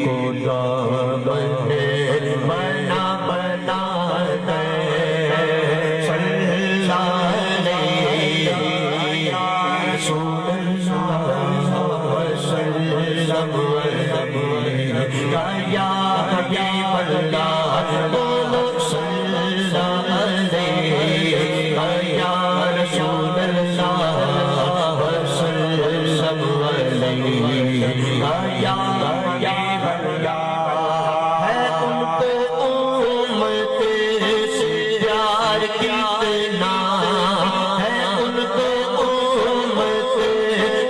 کو دامن بنا بنا دے صلی علیہ یا رسول اللہ وسلم یا حبیب اللہ بولو صلی علیہ یا رسول اللہ وسلم علیہ یا حبیب اللہ ہے ان کو امت سے پیار کتنا ہے ان کو امت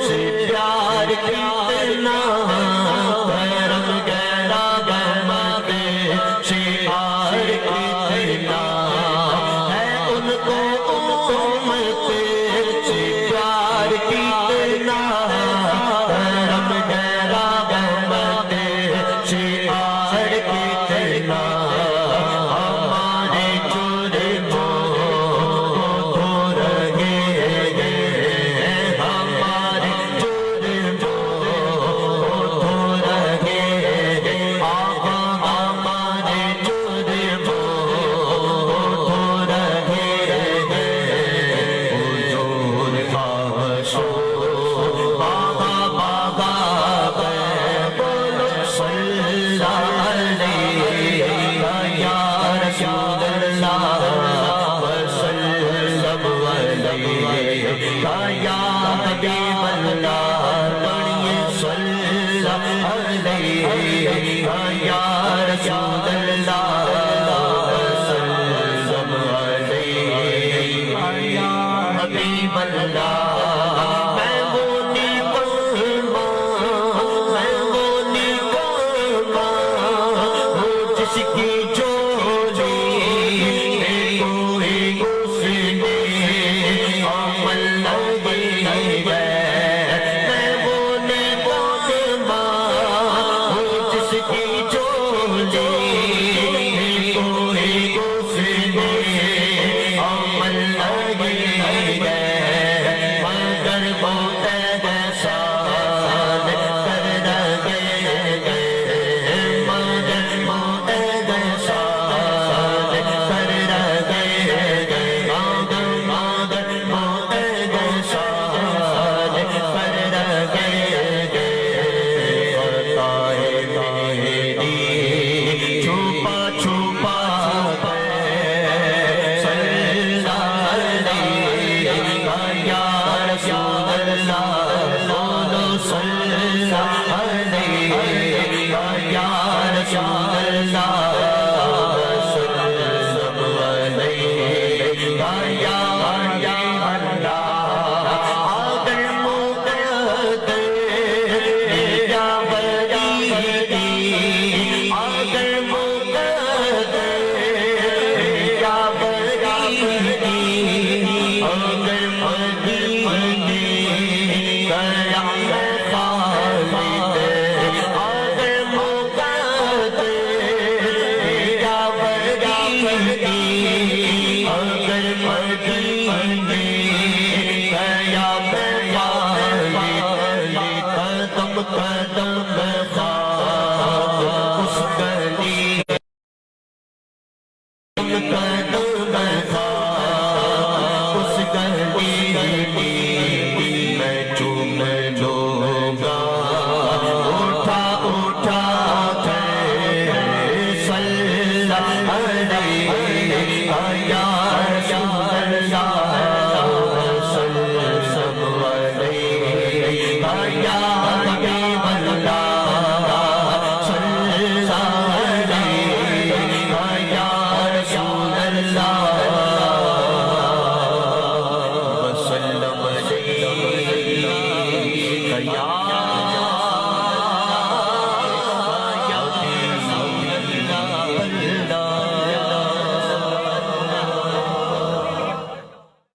سے پیار کتنا کرم گہرا رحمت شعار کتنا ہے ان کو امت سے پیار کتنا کرم گہرا رحمت شعار کتنا ہمارے جرموں کو دھو رہے ہیں ہمارے جرموں کو دھو رہے ہیں آقا ہمارے جرموں کو دھو رہے ہیں حضور خواہشوں باغا باغا بولو صلی علیہ یا رسول اللہ وسلم علیہ یا حبیب اللہ پڑھیے صلی علیہ یا رسول اللہ وسلم علیہ یا حبیب اللہ جس کی جوڑی کوئی اس نے عمل لگی ہے میں وہ نگہباں ہوں جس کی